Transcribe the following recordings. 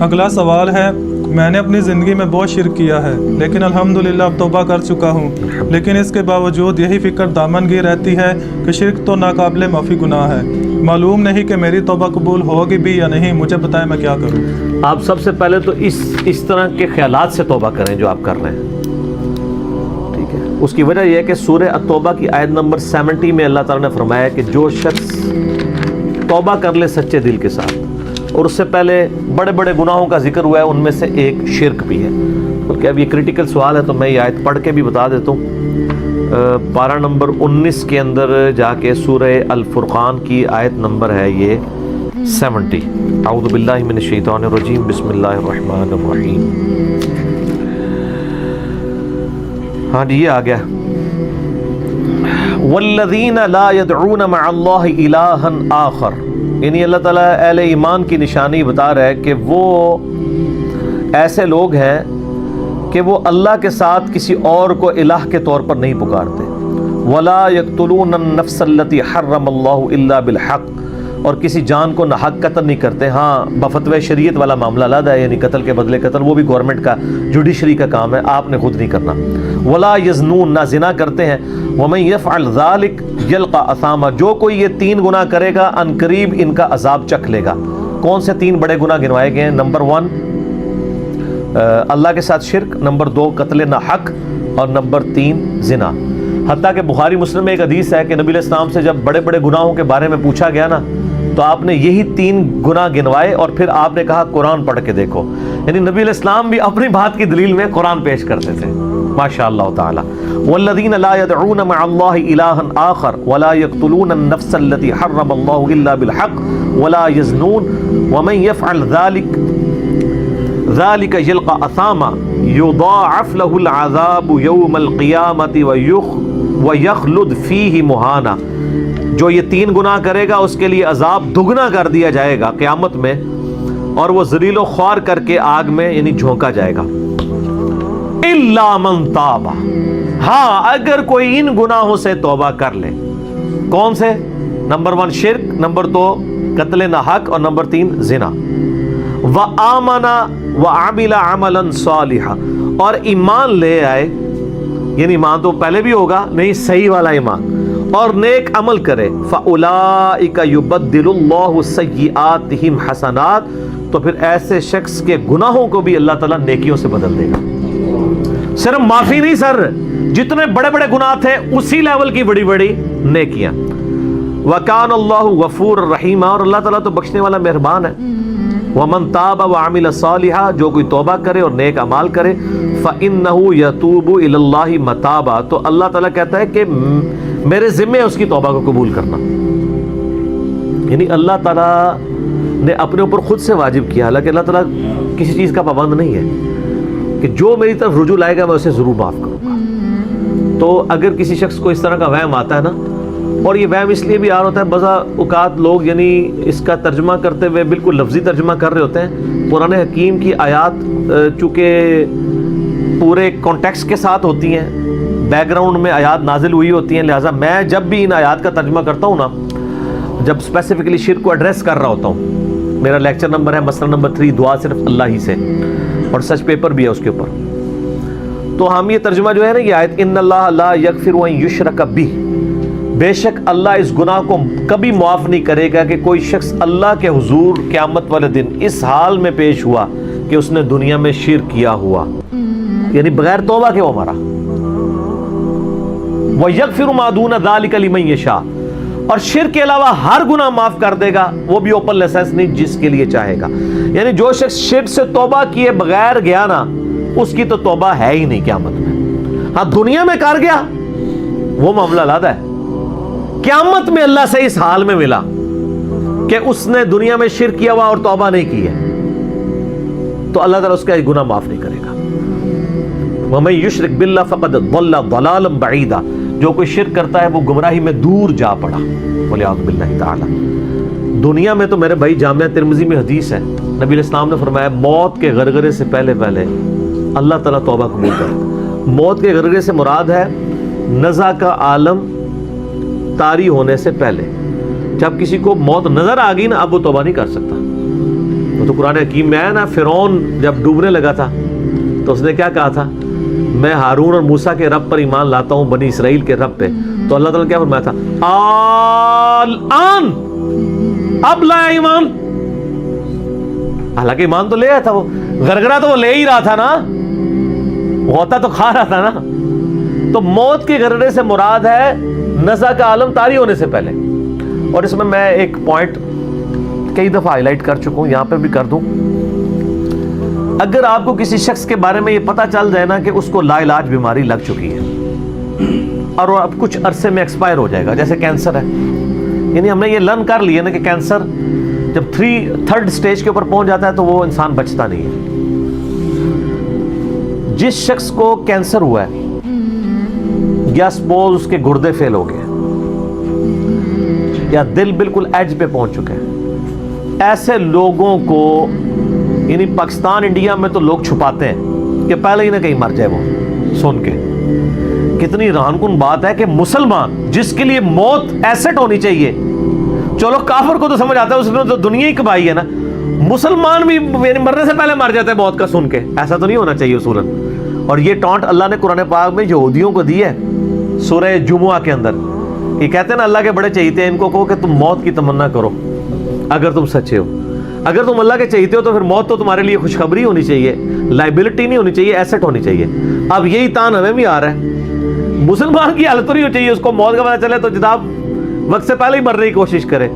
اگلا سوال ہے، میں نے اپنی زندگی میں بہت شرک کیا ہے لیکن الحمدللہ اب توبہ کر چکا ہوں، لیکن اس کے باوجود یہی فکر دامن گیر رہتی ہے کہ شرک تو ناقابل معافی گناہ ہے، معلوم نہیں کہ میری توبہ قبول ہوگی بھی یا نہیں، مجھے بتائیں میں کیا کروں؟ آپ سب سے پہلے تو اس طرح کے خیالات سے توبہ کریں جو آپ کر رہے ہیں، ٹھیک ہے؟ اس کی وجہ یہ ہے کہ سورہ التوبہ کی آیت نمبر 70 میں اللہ تعالیٰ نے فرمایا کہ جو شخص توبہ کر لے سچے دل کے ساتھ، اور اس سے پہلے بڑے بڑے گناہوں کا ذکر ہوا ہے، ان میں سے ایک شرک بھی ہے، بلکہ اب یہ کریٹیکل سوال ہے تو میں یہ آیت پڑھ کے بھی بتا دیتا ہوں۔ پارہ نمبر 19 کے اندر جا کے سورہ الفرقان کی آیت نمبر ہے یہ 70۔ اعوذ باللہ من الشیطان الرجیم، بسم اللہ الرحمن الرحیم۔ ہاں جی یہ آ گیا، والذین لا يدعون مع اللہ الہا آخر، یعنی اللہ تعالیٰ اہل ایمان کی نشانی بتا رہا ہے کہ وہ ایسے لوگ ہیں کہ وہ اللہ کے ساتھ کسی اور کو الہ کے طور پر نہیں پکارتے۔ وَلَا يَقْتُلُونَ النَّفْسَ الَّتِي حَرَّمَ اللَّهُ إِلَّا بِالْحَقِّ، اور کسی جان کو ناحق قتل نہیں کرتے۔ ہاں بفتوی شریعت والا معاملہ علیحدہ ہے، یعنی قتل کے بدلے قتل، وہ بھی گورنمنٹ کا جوڈیشری کا کام ہے، آپ نے خود نہیں کرنا۔ وَلَا يَزْنُونَ، نہ زنا کرتے ہیں۔ وَمَن يَفْعَلْ ذَلِكَ يَلْقَ أَثَامًا، جو کوئی یہ 3 گناہ کرے گا ان قریب ان کا عذاب چکھ لے گا۔ کون سے 3 بڑے گناہ گنوائے گئے ہیں؟ نمبر 1 اللہ کے ساتھ شرک، نمبر 2 قتل ناحق، اور نمبر 3 زنا۔ حتیٰ کہ بخاری مسلم میں ایک حدیث ہے کہ نبی علیہ السلام سے جب بڑے بڑے گناہوں کے بارے میں پوچھا گیا نا تو آپ نے یہی 3 گناہ گنوائے اور پھر آپ نے کہا قرآن پڑھ کے دیکھو، یعنی نبی علیہ السلام بھی اپنی بات کی دلیل میں قرآن پیش کرتے تھے، ماشاء اللہ تعالی۔ والذین لا يدعون مع اللہ الہا آخر ولا يقتلون النفس التي حرم اللہ الا بالحق ولا يزنون ومن يفعل ذلك يلقى اثاما يضاعف له العذاب يوم القیامة ويخلد فيه مہانا، جو یہ 3 گناہ کرے گا اس کے لیے عذاب دگنا کر دیا جائے گا قیامت میں، اور وہ ذلیل و خوار کر کے آگ میں یعنی جھونکا جائے گا۔ الا من تاب، ہاں اگر کوئی ان گناہوں سے توبہ کر لے۔ کون سے؟ نمبر 1 شرک، نمبر 2 قتل ناحق، اور نمبر 3 زنا۔ وآمن وعمل عملا صالحا، اور ایمان لے آئے، یعنی ایمان تو پہلے بھی ہوگا، نہیں صحیح والا ایمان، اور نیک عمل کرے۔ فَأُولَئِكَ يُبَدِّلُ اللَّهُ سَيِّئَاتِهِمْ حَسَنَاتٍ، تو پھر ایسے شخص کے گناہوں کو بھی اللہ تعالیٰ نیکیوں سے بدل دے گا۔ صرف معافی نہیں سر، جتنے بڑے بڑے گناہ تھے اسی لیول کی بڑی بڑی نیکیاں۔ وَكَانَ اللَّهُ غَفُورًا رَحِيمًا، اور اللہ تعالیٰ تو بخشنے والا مہربان ہے۔ وَمَن تَابَ وَعَمِلَ صَالِحًا، جو کوئی توبہ کرے اور نیک اعمال کرے، فَإِنَّهُ يَتُوبُ إِلَى اللَّهِ مَتَابًا، تو اللہ تعالیٰ کہتا ہے کہ میرے ذمے ہے اس کی توبہ کو قبول کرنا۔ یعنی اللہ تعالیٰ نے اپنے اوپر خود سے واجب کیا، حالانکہ اللہ تعالیٰ کسی چیز کا پابند نہیں ہے، کہ جو میری طرف رجوع لائے گا میں اسے ضرور معاف کروں گا۔ تو اگر کسی شخص کو اس طرح کا وہم آتا ہے نا، اور یہ وہم اس لیے بھی آ رہا ہوتا ہے، بعض اوقات لوگ یعنی اس کا ترجمہ کرتے ہوئے بالکل لفظی ترجمہ کر رہے ہوتے ہیں۔ قرآن حکیم کی آیات چونکہ پورے کانٹیکس کے ساتھ ہوتی ہیں، بیک گراؤنڈ میں آیات نازل ہوئی ہوتی ہیں، لہٰذا میں جب بھی ان آیات کا ترجمہ کرتا ہوں نا، جب اسپیسیفکلی شرک کو ایڈریس کر رہا ہوتا ہوں، میرا لیکچر نمبر ہے مسئلہ نمبر 3، دعا صرف اللہ ہی سے، اور سچ پیپر بھی ہے اس کے اوپر، تو ہم یہ ترجمہ جو ہے نا، یہ آیت ان اللہ لا یغفر ان یشرک بہ، بے شک اللہ اس گناہ کو کبھی معاف نہیں کرے گا کہ کوئی شخص اللہ کے حضور قیامت والے دن اس حال میں پیش ہوا کہ اس نے دنیا میں شرک کیا ہوا، یعنی بغیر توبہ کے وہ مرا۔ وَيَغْفِرُ مَا دُونَ ذَلِكَ لِمَن يَشَاءُ، اور شرک کے علاوہ ہر گناہ معاف کر دے گا، وہ بھی اوپن لائسنس نہیں، جس کے لیے چاہے گا۔ یعنی جو شخص شرک سے توبہ کیے بغیر گیا نا، اس کی تو توبہ ہے ہی نہیں قیامت میں۔ ہاں دنیا میں کر گیا وہ معاملہ علیحدہ ہے، قیامت میں اللہ سے اس حال میں ملا کہ اس نے دنیا میں شرک کیا ہوا اور توبہ نہیں کی ہے، تو اللہ تعالیٰ اس کا گناہ معاف نہیں کرے گا۔ وَمَن يُشْرِكْ بِاللَّهِ فَقَدْ ضَلَّ ضَلَالًا بَعِيدًا، جو کوئی شرک کرتا ہے وہ گمراہی میں دور جا پڑا، وَلِعَاذُ بِاللَّهِ تَعَالَى۔ دنیا میں تو میرے بھائی جامعہ ترمذی میں حدیث ہے، نبی علیہ السلام نے فرمایا موت کے غرغرے سے پہلے اللہ تعالیٰ توبہ قبول کرے۔ موت کے غرغرے سے مراد ہے نزع کا عالم طاری ہونے سے پہلے، جب کسی کو موت نظر آ گئی نا، اب وہ توبہ نہیں کر سکتا، وہ تو قرآن حکیم میں ہے نا، فرعون جب ڈوبنے لگا تھا تو اس نے کیا کہا تھا؟ میں ہارون اور موسیٰ کے رب پر ایمان لاتا ہوں، بنی اسرائیل کے رب پہ. تو اللہ تعالیٰ نے کیا فرمایا تھا؟ الآن، اب لایا ایمان. حالانکہ ایمان تو لے آیا تھا، وہ گرگرا تو وہ لے ہی رہا تھا نا، غوطہ تو کھا رہا تھا نا. تو موت کے گرگرے سے مراد ہے نزع کا عالم طاری ہونے سے پہلے. اور اس میں ایک پوائنٹ کئی دفعہ ہائی لائٹ کر چکا ہوں، یہاں پہ بھی کر دوں. اگر آپ کو کسی شخص کے بارے میں یہ پتہ چل جائے نا کہ اس کو لا علاج بیماری لگ چکی ہے اور وہ اب کچھ عرصے میں ایکسپائر ہو جائے گا، جیسے کینسر ہے، یعنی ہم نے یہ لرن کر لیا نا کہ کینسر جب 3rd سٹیج کے اوپر پہنچ جاتا ہے تو وہ انسان بچتا نہیں ہے. جس شخص کو کینسر ہوا ہے یا سپوز اس کے گردے فیل ہو گئے یا دل بالکل ایج پہ پہنچ چکے ہیں، ایسے لوگوں کو یعنی پاکستان انڈیا میں تو لوگ چھپاتے ہیں کہ پہلے ہی نہ کہیں مر جائے. وہ سن کے کتنی رہن کن بات ہے کہ مسلمان جس کے لیے موت ایسٹ ہونی چاہیے، چلو کافر کو تو سمجھ آتا ہے، اس نے تو دنیا ہی کمائی ہے نا، مسلمان بھی مرنے سے پہلے مر جاتا ہے موت کا سن کے. ایسا تو نہیں ہونا چاہیے اصولاً. اور یہ ٹانٹ اللہ نے قرآن پاک میں یہودیوں کو دی ہے سورہ جمعہ کے اندر. یہ کہتے ہیں نا اللہ کے بڑے چہیتے ہیں، ان کو کہو کہ تم موت کی تمنا کرو اگر تم سچے ہو. اگر تم اللہ کے چہیتے ہو تو پھر موت تو تمہارے لیے خوشخبری ہونی چاہیے، لائبلٹی نہیں ہونی چاہیے، ایسٹ ہونی چاہیے. اب یہی تان ہمیں بھی آ رہا ہے. مسلمان کی حالت تو نہیں ہو چاہیے اس کو موت کا پتہ چلے تو جناب وقت سے پہلے ہی مرنے کی کوشش کرے.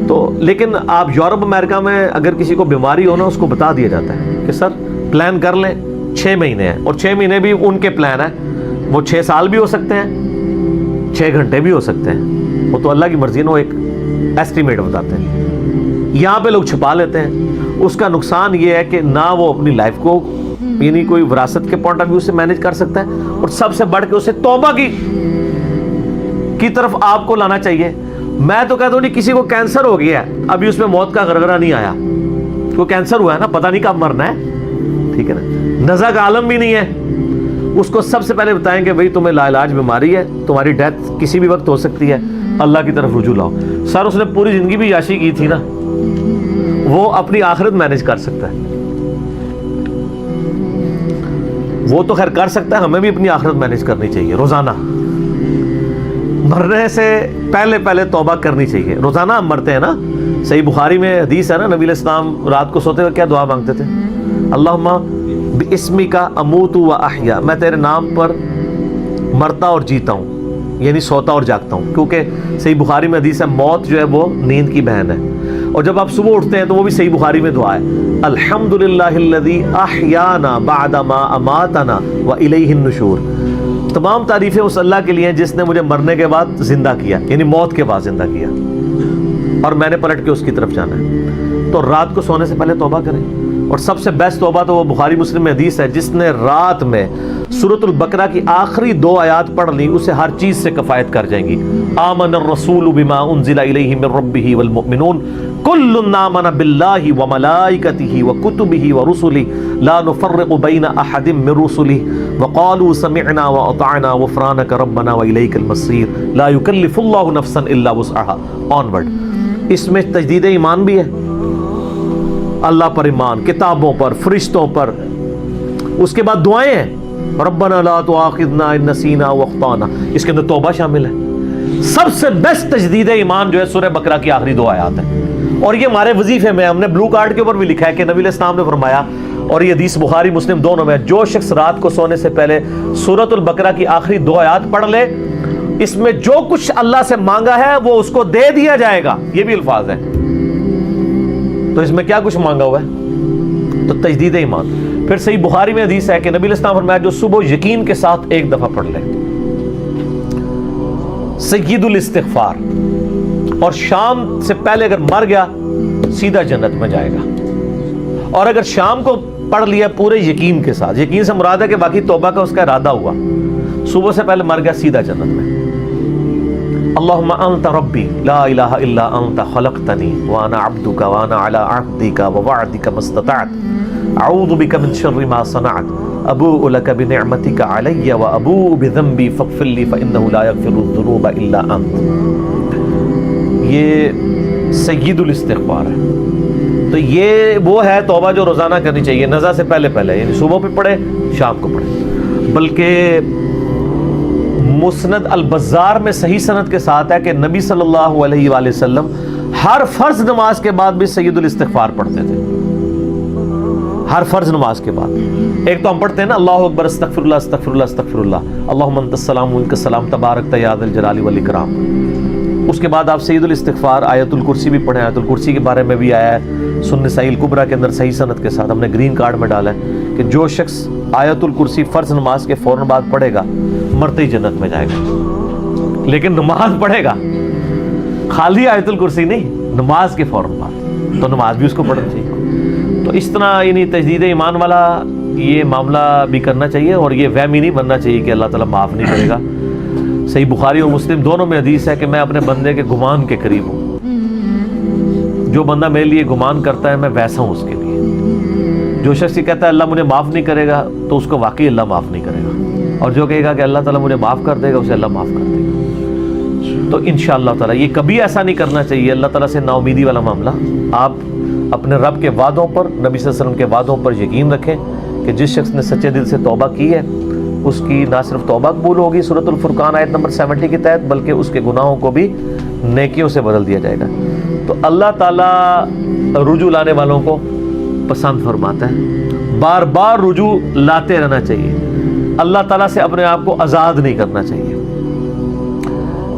تو لیکن آپ یورپ امریکہ میں اگر کسی کو بیماری ہو نا، اس کو بتا دیا جاتا ہے کہ سر پلان کر لیں 6 مہینے ہیں، اور 6 مہینے بھی ان کے پلان ہیں، وہ 6 سال بھی ہو سکتے ہیں، 6 گھنٹے بھی ہو سکتے ہیں، وہ تو اللہ کی مرضی ہے، وہ ایک ایسٹیمیٹ بتاتے ہیں. یہاں پہ لوگ چھپا لیتے ہیں. اس کا نقصان یہ ہے کہ نہ وہ اپنی لائف کو یعنی کوئی وراثت کے پوائنٹ آف ویو سے مینج کر سکتا ہے، اور سب سے بڑھ کے اسے توبہ کی طرف آپ کو لانا چاہیے. میں تو کہتا ہوں نہیں، کسی کو کینسر ہو گیا ہے ابھی اس میں موت کا غرغرہ نہیں آیا، کو کینسر ہوا ہے نا، پتہ نہیں کب مرنا ہے، ٹھیک ہے نا، نزع کا عالم بھی نہیں ہے، اس کو سب سے پہلے بتائیں کہ بھئی تمہیں لا علاج بیماری ہے، تمہاری ڈیتھ کسی بھی وقت ہو سکتی ہے، اللہ کی طرف رجوع لاؤ. سر اس نے پوری زندگی بھی عیاشی کی تھی نا، وہ اپنی آخرت مینج کر سکتا ہے، وہ تو خیر کر سکتا ہے، ہمیں بھی اپنی آخرت مینج کرنی چاہیے. روزانہ مرنے سے پہلے توبہ کرنی چاہیے. روزانہ ہم مرتے ہیں نا، صحیح بخاری میں حدیث ہے نا، نبی علیہ السلام رات کو سوتے ہوئے کیا دعا مانگتے تھے؟ اللہم باسمک اموت و احیا، میں تیرے نام پر مرتا اور جیتا ہوں، یعنی سوتا اور جاگتا ہوں. کیونکہ صحیح بخاری میں حدیث ہے موت جو ہے وہ نیند کی بہن ہے. اور جب آپ صبح اٹھتے ہیں تو وہ بھی صحیح بخاری میں دعا ہے، الحمدللہ الذی احیانا بعد ما اماتنا والیہ النشور. تمام تعریفیں اس اللہ کے لیے ہیں جس نے مجھے مرنے کے بعد زندہ کیا، یعنی موت کے بعد زندہ کیا، اور میں نے پلٹ کے اس کی طرف جانا ہے. تو رات کو سونے سے پہلے توبہ کریں. اور سب سے بیسٹ توبہ تو وہ بخاری مسلم میں حدیث ہے، جس نے رات میں سورۃ البقرہ کی آخری 2 آیات پڑھ لی، اسے ہر چیز سے کفایت کر جائیں گی. آمن الرسول بما انزل الیہ من ربہ والمؤمنون کل آمن باللہ وملائکتہ وکتبہ ورسلہ لا نفرق بین احد من رسلہ وقالوا سمعنا واطعنا غفرانک ربنا والیک المصیر لا یکلف اللہ نفسا الا وسعها. آنورڈ. اس میں تجدید ایمان بھی ہے، اللہ پر ایمان، کتابوں پر، فرشتوں پر. اس کے بعد دعائیں ہیں، ربنا لا تؤاخذنا ان نسینا واخطانا، اس کے اندر توبہ شامل ہے. سب سے بیسٹ تجدید ایمان جو ہے سورہ بقرہ کی آخری 2 آیات ہیں. اور یہ ہمارے وظیفے میں ہم نے بلو کارڈ کے اوپر بھی لکھا ہے کہ نبی علیہ السلام نے فرمایا، اور یہ حدیث بخاری مسلم دونوں میں، جو شخص رات کو سونے سے پہلے سورۃ البقرہ کی آخری 2 آیات پڑھ لے، اس میں جو کچھ اللہ سے مانگا ہے وہ اس کو دے دیا جائے گا. یہ بھی الفاظ ہیں. تو اس میں کیا کچھ مانگا ہوا ہے؟ تو تجدید ایمان. پھر صحیح بخاری میں حدیث ہے کہ نبی علیہ السلام فرمایا، جو صبح یقین کے ساتھ ایک دفعہ پڑھ لے سید الاستغفار، اور شام سے پہلے اگر مر گیا سیدھا جنت میں جائے گا. اور اگر شام کو پڑھ لیا پورے یقین کے ساتھ، یقین سے مراد ہے کہ باقی توبہ کا اس کا ارادہ ہوا، صبح سے پہلے مر گیا سیدھا جنت میں. اللہم انت ربی لا الہ الا انت خلقتنی وانا عبدک وانا علی عہدک ووعدک ما استطعت اعوذ بک من شر ما صنعت ابوء لک بنعمتک علی وابوء بذنبی فاغفر لی فانہ لا یغفر الذنوب الا انت. یہ سید الاستغفار ہے. تو یہ وہ ہے توبہ جو روزانہ کرنی چاہیے، نزا سے پہلے پہلے، یعنی صبح پہ پڑھے، شام کو پڑھے۔ بلکہ مسند البزار میں صحیح سند کے ساتھ ہے کہ نبی صلی اللہ علیہ وآلہ وسلم ہر فرض نماز کے بعد بھی سید الاستغفار پڑھتے تھے، ہر فرض نماز کے بعد۔ ایک تو ہم پڑھتے ہیں نا اللہ اکبر استغفر اللہ استغفر اللہ استغفر اللہ اللہم انت السلام منک السلام تبارک یا ذا الجلال والاکرام۔ اس کے بعد آپ سید الاستغفار آیت الکرسی بھی پڑھیں، آیت الکرسی کے بارے میں بھی آیا ہے سنن نسائی الکبریٰ کے اندر صحیح سند کے ساتھ، ہم نے گرین کارڈ میں ڈالا ہے کہ جو شخص آیت الکرسی فرض نماز کے فوراً بعد پڑھے گا مرتے ہی جنت میں جائے گا۔ لیکن نماز پڑھے گا، خالی آیت الکرسی نہیں، نماز کے فوراً بعد، تو نماز بھی اس کو پڑھنا چاہیے۔ تو اس طرح یعنی تجدید ایمان والا یہ معاملہ بھی کرنا چاہیے، اور یہ وہم ہی نہیں بننا چاہیے کہ اللہ تعالیٰ معاف نہیں کرے گا۔ صحیح بخاری اور مسلم دونوں میں حدیث ہے کہ میں اپنے بندے کے گمان کے قریب ہوں، جو بندہ میرے لیے گمان کرتا ہے میں ویسا ہوں اس کے لیے۔ جو شخص یہ کہتا ہے اللہ مجھے معاف نہیں کرے گا تو اس کو واقعی اللہ معاف نہیں کرے گا، اور جو کہے گا کہ اللہ تعالیٰ مجھے معاف کر دے گا اسے اللہ معاف کر دے گا۔ تو انشاءاللہ تعالیٰ یہ کبھی ایسا نہیں کرنا چاہیے اللہ تعالیٰ سے نا امیدی والا معاملہ۔ آپ اپنے رب کے وعدوں پر، نبی صلی اللہ علیہ وسلم کے وعدوں پر یقین رکھیں کہ جس شخص نے سچے دل سے توبہ کی ہے اس کی نہ صرف توبہ قبول ہوگی سورۃ الفرقان آیت نمبر 70 کے تحت، بلکہ اس کے گناہوں کو بھی نیکیوں سے بدل دیا جائے گا۔ تو اللہ تعالیٰ رجوع لانے والوں کو پسند فرماتا ہے، بار بار رجوع لاتے رہنا چاہیے، اللہ تعالیٰ سے اپنے آپ کو آزاد نہیں کرنا چاہیے۔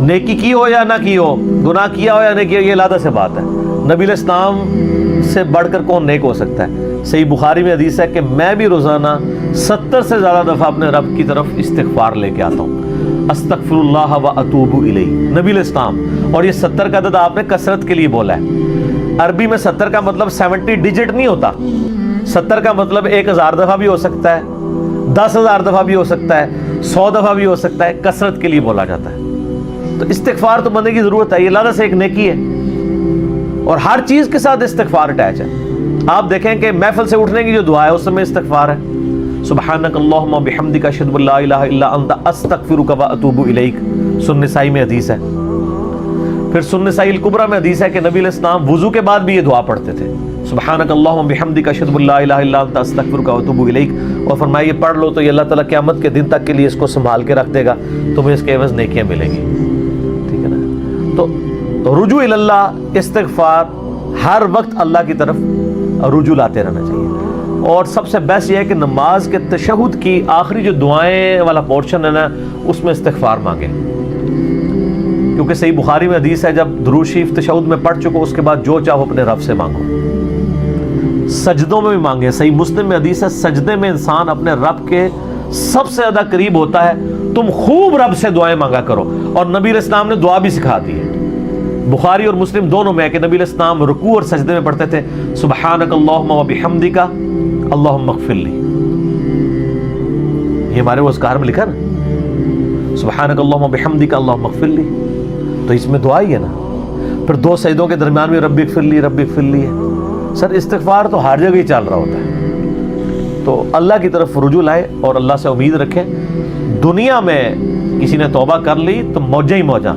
نیکی کی ہو یا نہ کی ہو، گناہ کیا ہو یا نہیں کیا، یہ علیحدہ سے بات ہے۔ نبی علیہ السلام سے بڑھ کر کون نیک ہو سکتا ہے؟ صحیح بخاری میں حدیث ہے کہ میں بھی روزانہ 70 سے زیادہ دفعہ اپنے رب کی طرف استغفار لے کے آتا ہوں، استغفر اللہ و اتوب الیہ، نبی علیہ السلام۔ اور یہ 70 کا عدد آپ نے کثرت کے لیے بولا ہے۔ عربی میں 70 کا مطلب 70 ڈیجٹ نہیں ہوتا، 70 کا مطلب 1000 دفعہ بھی ہو سکتا ہے، 10,000 دفعہ بھی ہو سکتا ہے، 100 دفعہ بھی ہو سکتا ہے، کثرت کے لیے بولا جاتا ہے۔ تو استغفار تو بندے کی ضرورت ہے، یہ اللہ سے ایک نیکی ہے، اور ہر چیز کے ساتھ استغفار اٹیچ ہے۔ آپ دیکھیں کہ محفل سے اٹھنے کی جو دعا ہے اس میں استغفار ہے، سبحانک اللہم بحمدک اشہد ان لا الہ الا انت استغفرک و اتوب الیک، سنن نسائی میں حدیث ہے۔ پھر سنن نسائی الکبریٰ میں حدیث ہے کہ نبی علیہ السلام وضو کے بعد بھی یہ دعا پڑھتے تھے، سبحانک اللہم بحمدک اشہد ان لا الہ الا انت استغفرک و اتوب الیک، اور فرمایا یہ پڑھ لو تو یہ اللہ تعالیٰ قیامت کے دن تک کے لیے اس کو سنبھال کے رکھ دے گا، تمہیں اس کے عوض نیکیاں ملیں گی۔ ٹھیک ہے نا؟ تو رجوع اللہ، استغفار، ہر وقت اللہ کی طرف رجوع لاتے رہنا چاہیے۔ اور سب سے بیسٹ یہ ہے کہ نماز کے تشہد کی آخری جو دعائیں والا پورشن ہے نا اس میں استغفار مانگیں، کیونکہ صحیح بخاری میں حدیث ہے جب درود شریف تشہد میں پڑھ چکو اس کے بعد جو چاہو اپنے رب سے مانگو، سجدوں میں بھی مانگے۔ صحیح مسلم میں حدیث ہے سجدے میں انسان اپنے رب کے سب سے زیادہ قریب ہوتا ہے، تم خوب رب سے دعائیں مانگا کرو۔ اور نبی علیہ السلام نے دعا بھی سکھا دی ہے، بخاری اور مسلم دونوں میں ہے کہ نبی علیہ السلام رکوع اور سجدے میں پڑھتے تھے سبحانک اللہم و بحمدک اللہم اغفر لی، یہ ہمارے وہ اذکار میں لکھا نا، سبحانک اللہم و بحمدک اللہم اغفر لی، تو اس میں دعا ہی ہے نا۔ پھر 2 سجدوں کے درمیان میں رب اغفر لی رب اغفر لی ہے۔ سر استغفار تو ہر جگہ ہی چل رہا ہوتا ہے، تو اللہ کی طرف رجوع لائے اور اللہ سے امید رکھیں۔ دنیا میں کسی نے توبہ کر لی تو موجیں ہی موجاں،